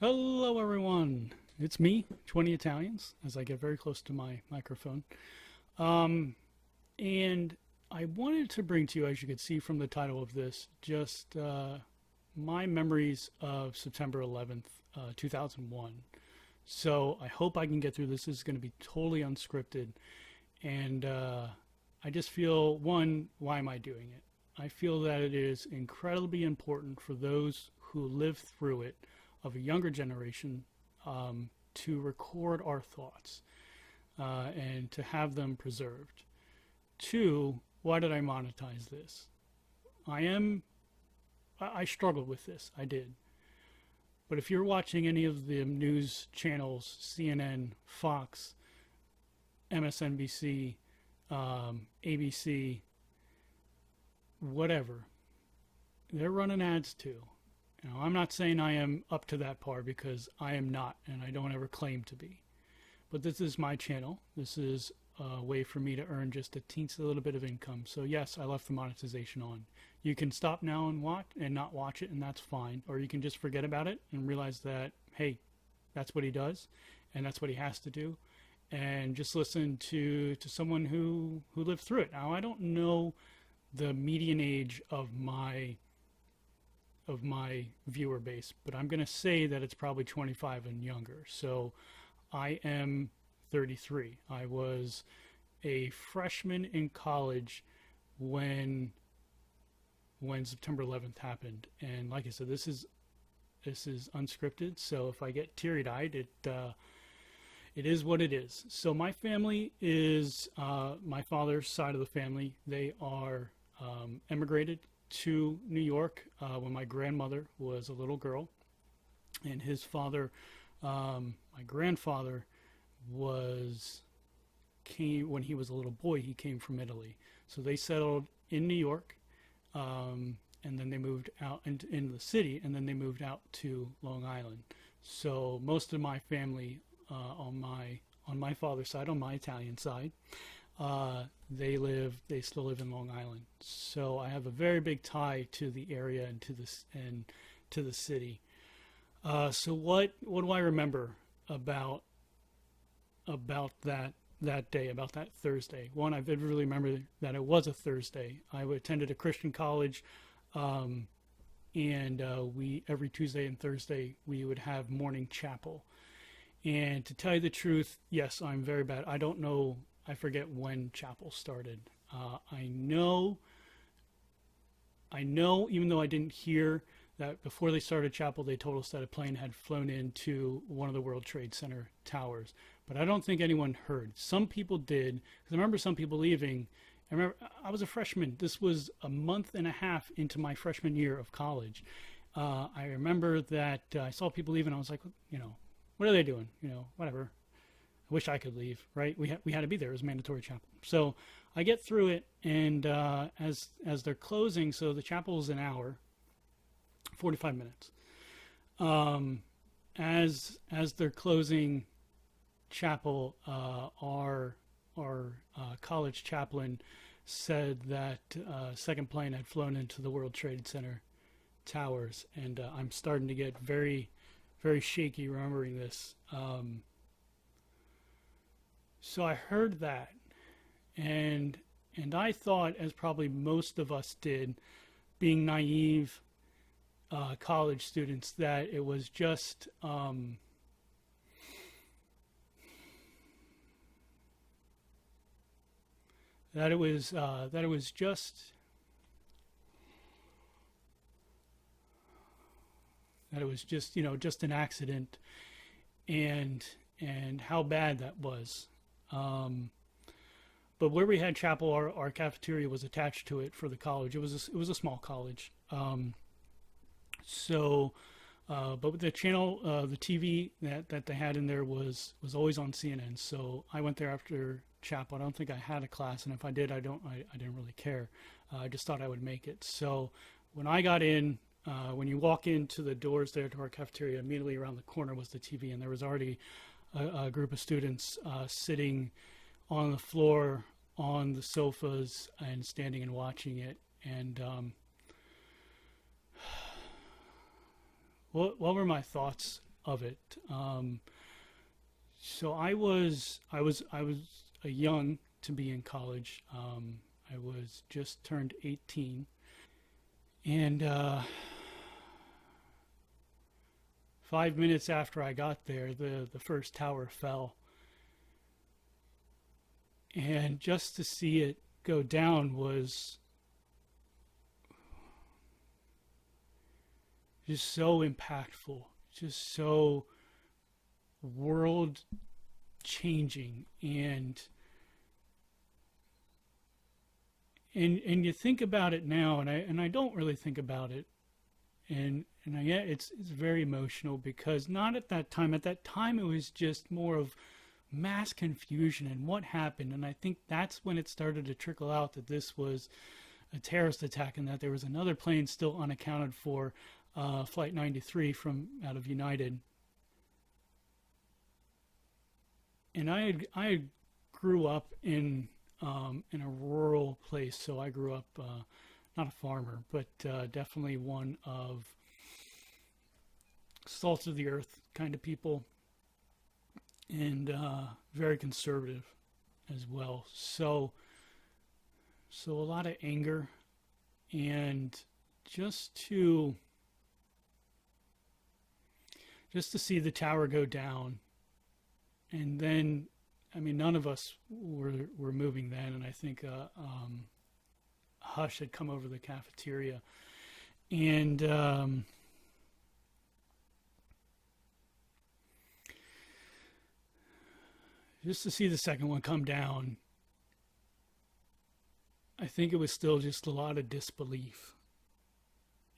Hello, everyone. It's me, 20 Italians, as I get very close to my microphone. Um, and I wanted to bring to you, as you can see from the title of this, just my memories of September 11th, 2001. So I hope I can get through this. This is going to be totally unscripted. And I just feel, one, why am I doing it? I feel that it is incredibly important for those who lived through it of a younger generation to record our thoughts and to have them preserved. Two, why did I monetize this? I struggled with this. I did. But if you're watching any of the news channels, CNN, Fox, MSNBC, ABC, whatever, they're running ads too. Now, I'm not saying I am up to that par because I am not, and I don't ever claim to be. But this is my channel. This is a way for me to earn just a teensy little bit of income. So yes, I left the monetization on. You can stop now and watch and not watch it, and that's fine. Or you can just forget about it and realize that, hey, that's what he does, and that's what he has to do, and just listen to someone who lived through it. Now, I don't know the median age of my viewer base, but I'm going to say that it's probably 25 and younger. So I am 33. I was a freshman in college when September 11th happened, and like I said, this is unscripted. So if I get teary-eyed, it is what it is. So my family is my father's side of the family. They are emigrated to New York when my grandmother was a little girl, and his father, my grandfather, came when he was a little boy. He came from Italy, so they settled in New York, and then they moved out into the city, and then they moved out to Long Island. So most of my family on my father's side, on my Italian side, they still live in Long Island. So I have a very big tie to the area and to the city. So what do I remember about that day, about that Thursday? One, I vividly remember that it was a Thursday. I attended a Christian college, and we every Tuesday and Thursday we would have morning chapel. And to tell you the truth, yes, I'm very bad. I don't know. I forget when chapel started. I know, even though I didn't hear that before they started chapel, they told us that a plane had flown into one of the World Trade Center towers. But I don't think anyone heard. Some people did, because I remember some people leaving. I remember I was a freshman. This was a month and a half into my freshman year of college. I remember that I saw people leaving. I was like, what are they doing? Whatever. I wish I could leave, right? We had to be there. It was mandatory chapel. So I get through it, and as they're closing, so the chapel is an hour, 45 minutes. As they're closing chapel, our college chaplain said that second plane had flown into the World Trade Center towers, and I'm starting to get very, very shaky remembering this. So I heard that, and I thought, as probably most of us did, being naive college students, that it was just that it was just just an accident, and how bad that was. But where we had chapel, our cafeteria was attached to it for the college. It was a small college. But the channel, the TV that they had in there was always on CNN. So I went there after chapel. I don't think I had a class, and if I did, I didn't really care. I just thought I would make it. So when I got in, when you walk into the doors there to our cafeteria, immediately around the corner was the TV, and there was already a group of students sitting on the floor, on the sofas, and standing and watching it. And what were my thoughts of it. So I was a young to be in college. I was just turned 18, and 5 minutes after I got there, the first tower fell, and just to see it go down was just so impactful, just so world changing. And you think about it now, and I don't really think about it, yeah, it's very emotional, because not at that time. At that time, it was just more of mass confusion and what happened, and I think that's when it started to trickle out that this was a terrorist attack, and that there was another plane still unaccounted for, Flight 93 from out of United. And I grew up in a rural place, so I grew up not a farmer, but definitely one of salt of the earth kind of people, and very conservative as well. So a lot of anger, and just to see the tower go down, and then, I mean, none of us were moving then, and I think a hush had come over the cafeteria, and just to see the second one come down, I think it was still just a lot of disbelief.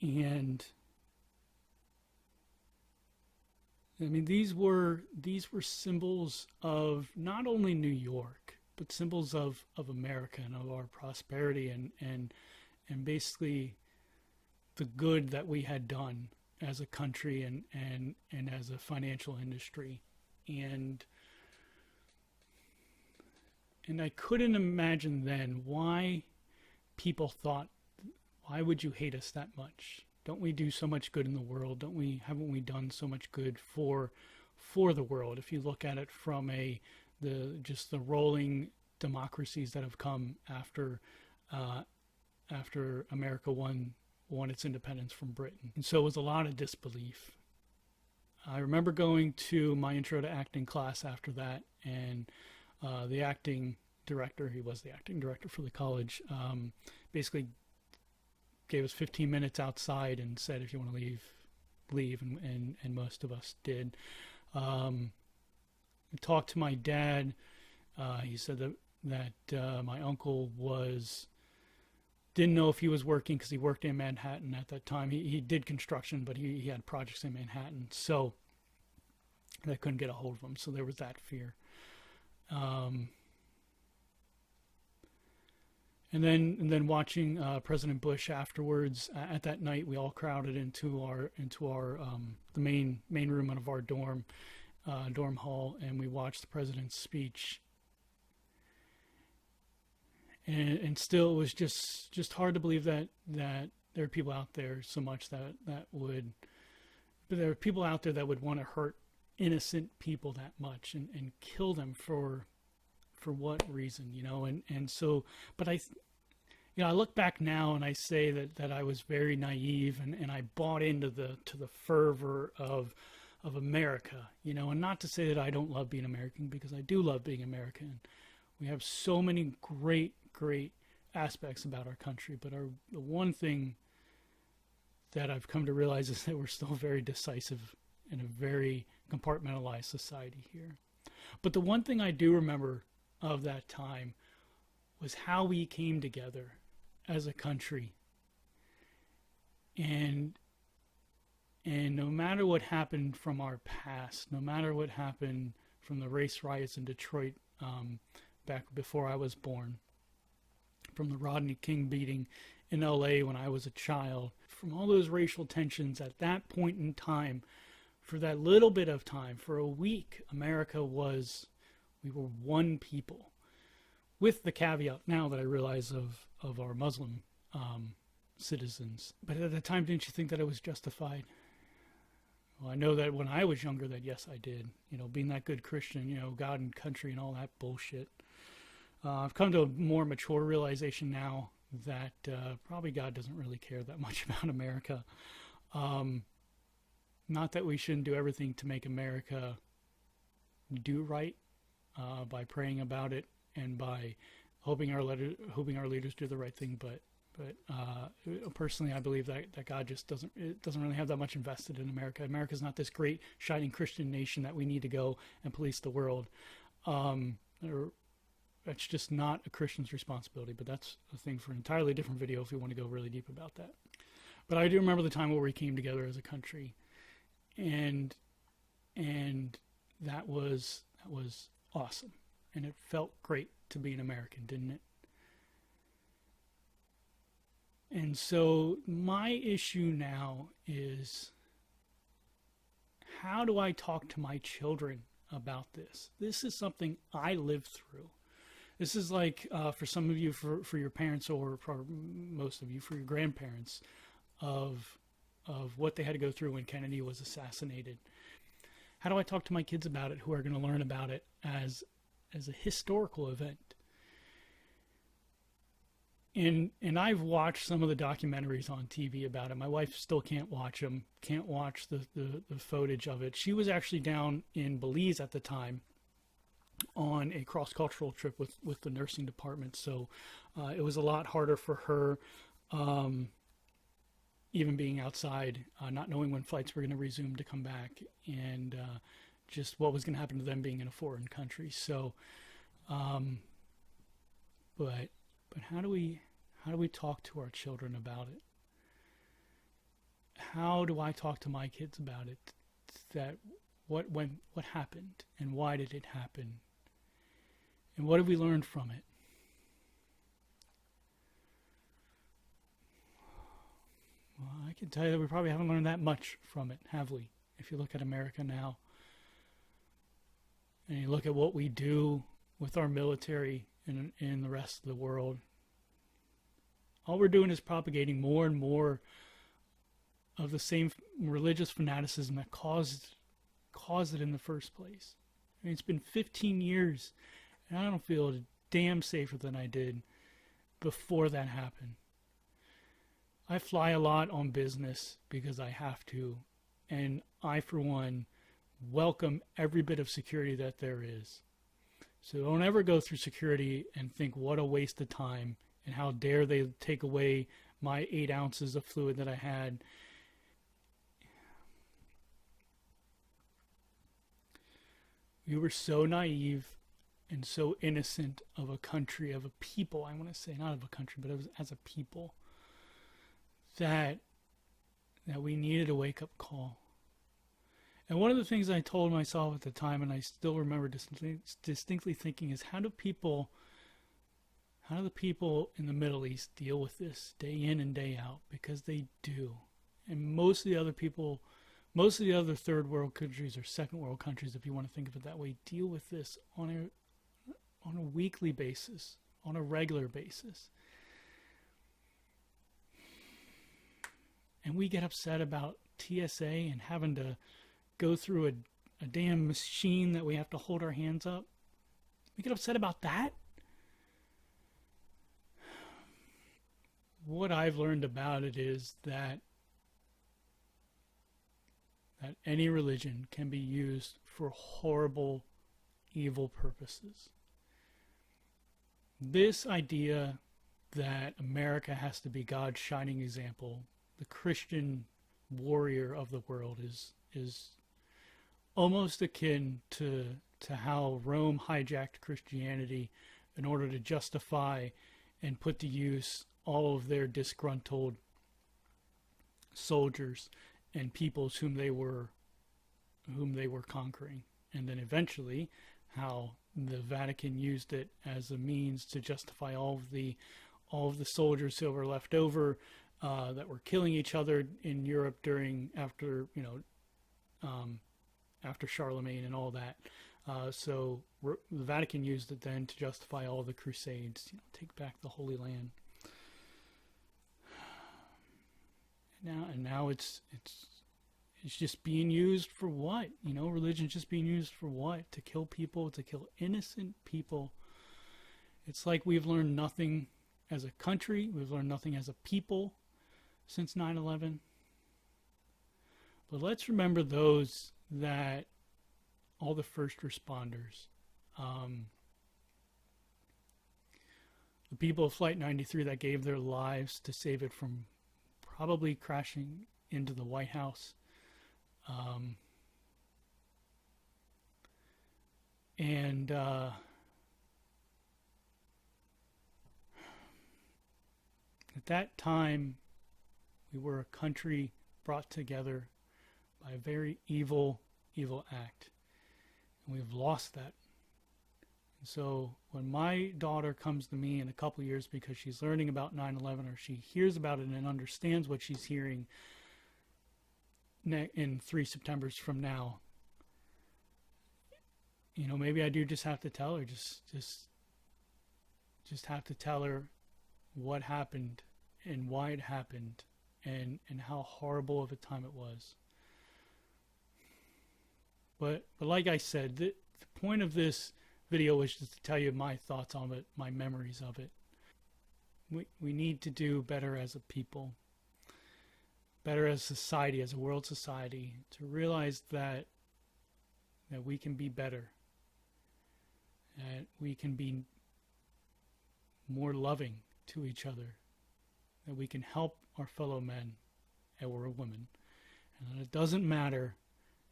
And I mean, these were symbols of not only New York, but symbols of America and of our prosperity, and basically the good that we had done as a country, and as a financial industry. And I couldn't imagine then why people thought, why would you hate us that much? Don't we do so much good in the world? Haven't we done so much good for the world? If you look at it from just the rolling democracies that have come after America won its independence from Britain. And so it was a lot of disbelief. I remember going to my intro to acting class after that, and the acting director, he was the acting director for the college, basically gave us 15 minutes outside and said, if you want to leave, and most of us did. I talked to my dad. He said that my uncle didn't know if he was working, because he worked in Manhattan at that time. He did construction, but he had projects in Manhattan, so I couldn't get a hold of him. So there was that fear. And then watching President Bush afterwards. At that night, we all crowded into our the main room of our dorm hall, and we watched the president's speech. And still, it was just hard to believe that there are people out there so much that would, but there are people out there that would want to hurt innocent people that much, and kill them for what reason, and so, but I look back now and I say that I was very naive, and I bought into the fervor of America, and not to say that I don't love being American, because I do love being American. We have so many great aspects about our country, but the one thing that I've come to realize is that we're still very decisive in a very compartmentalized society here. But the one thing I do remember of that time was how we came together as a country, and no matter what happened from our past, no matter what happened from the race riots in Detroit back before I was born, from the Rodney King beating in LA when I was a child, from all those racial tensions at that point in time, for that little bit of time, for a week, we were one people, with the caveat now that I realize of our Muslim citizens. But at the time, didn't you think that it was justified? Well, I know that when I was younger, that yes, I did. You know, being that good Christian, you know, God and country and all that bullshit. I've come to a more mature realization now that probably God doesn't really care that much about America. Not that we shouldn't do everything to make America do right by praying about it and by hoping our leaders do the right thing. But personally, I believe that God just doesn't really have that much invested in America. America's not this great shining Christian nation that we need to go and police the world. That's just not a Christian's responsibility. But that's a thing for an entirely different video if we want to go really deep about that. But I do remember the time where we came together as a country, and that was awesome, and it felt great to be an American, didn't it? And so my issue now is, how do I talk to my children about this? This is something I lived through. This is like, for some of you, for your parents, or for most of you, for your grandparents, of what they had to go through when Kennedy was assassinated. How do I talk to my kids about it, who are going to learn about it as a historical event? And I've watched some of the documentaries on TV about it. My wife still can't watch them, can't watch the footage of it. She was actually down in Belize at the time on a cross-cultural trip with the nursing department. So it was a lot harder for her, even being outside, not knowing when flights were going to resume to come back, and just what was going to happen to them being in a foreign country. So, but how do we talk to our children about it? How do I talk to my kids about it? That what happened, and why did it happen, and what have we learned from it? Well, I can tell you that we probably haven't learned that much from it, have we? If you look at America now, and you look at what we do with our military in the rest of the world, all we're doing is propagating more and more of the same religious fanaticism that caused it in the first place. I mean, it's been 15 years, and I don't feel damn safer than I did before that happened. I fly a lot on business because I have to, and I, for one, welcome every bit of security that there is. So don't ever go through security and think, what a waste of time, and how dare they take away my 8 ounces of fluid that I had. We were so naive and so innocent of a country, of a people, I want to say, not of a country, but as a people, that we needed a wake-up call. And one of the things I told myself at the time, and I still remember distinctly thinking, is how do the people in the Middle East deal with this day in and day out? Because they do. And most of the other third world countries, or second world countries, if you want to think of it that way, deal with this on a weekly basis, on a regular basis. And we get upset about TSA and having to go through a damn machine that we have to hold our hands up. We get upset about that. What I've learned about it is that any religion can be used for horrible, evil purposes. This idea that America has to be God's shining example, the Christian warrior of the world, is almost akin to how Rome hijacked Christianity in order to justify and put to use all of their disgruntled soldiers and peoples whom they were conquering. And then eventually how the Vatican used it as a means to justify all of the soldiers who were left over, that were killing each other in Europe after Charlemagne and all that. So the Vatican used it then to justify all the Crusades, take back the Holy Land. Now it's it's just being used for what? You know, religion's just being used for what? To kill people, to kill innocent people. It's like we've learned nothing as a country, we've learned nothing as a people since 9/11. But let's remember those that, all the first responders, the people of Flight 93 that gave their lives to save it from probably crashing into the White House. And at that time, we were a country brought together by a very evil, evil act. And we've lost that. And so when my daughter comes to me in a couple years because she's learning about 9/11, or she hears about it and understands what she's hearing in 3 Septembers from now, you know, maybe I do just have to tell her, just have to tell her what happened and why it happened, and how horrible of a time it was. But like I said, the point of this video was just to tell you my thoughts on it, my memories of it. We need to do better as a people, better as a society, as a world society, to realize that we can be better, that we can be more loving to each other, that we can help our fellow men or women, and that it doesn't matter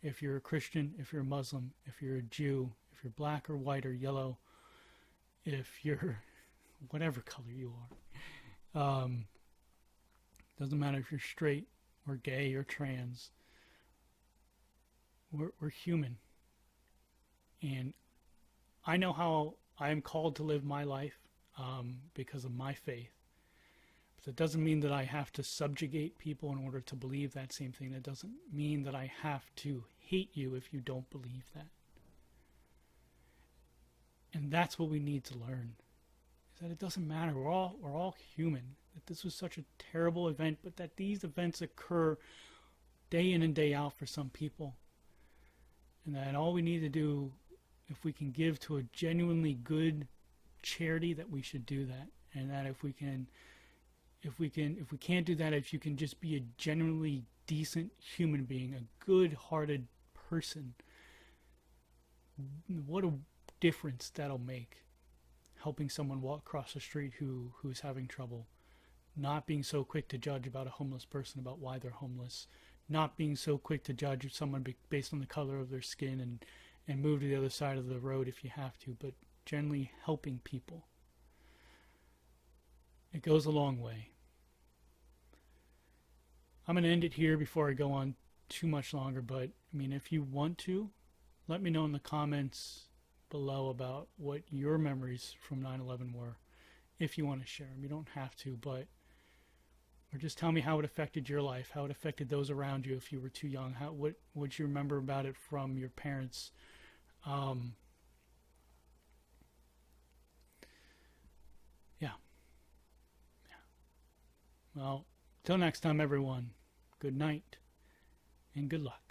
if you're a Christian, if you're a Muslim, if you're a Jew, if you're black or white or yellow, if you're whatever color you are. Doesn't matter if you're straight or gay or trans. We're human. And I know how I am called to live my life because of my faith. But that doesn't mean that I have to subjugate people in order to believe that same thing. That doesn't mean that I have to hate you if you don't believe that. And that's what we need to learn, is that it doesn't matter. We're all human. That this was such a terrible event, but that these events occur day in and day out for some people. And that all we need to do, if we can give to a genuinely good charity, that we should do that. And that if we can't do that, if you can just be a genuinely decent human being, a good-hearted person, what a difference that'll make, helping someone walk across the street who's having trouble, not being so quick to judge about a homeless person about why they're homeless, not being so quick to judge someone based on the color of their skin, and move to the other side of the road if you have to, but generally helping people. It goes a long way. I'm going to end it here before I go on too much longer, but I mean, if you want to, let me know in the comments below about what your memories from 9/11 were, if you want to share them. You don't have to, but, or just tell me how it affected your life, how it affected those around you if you were too young, what you remember about it from your parents. Yeah. Well, till next time, everyone, good night and good luck.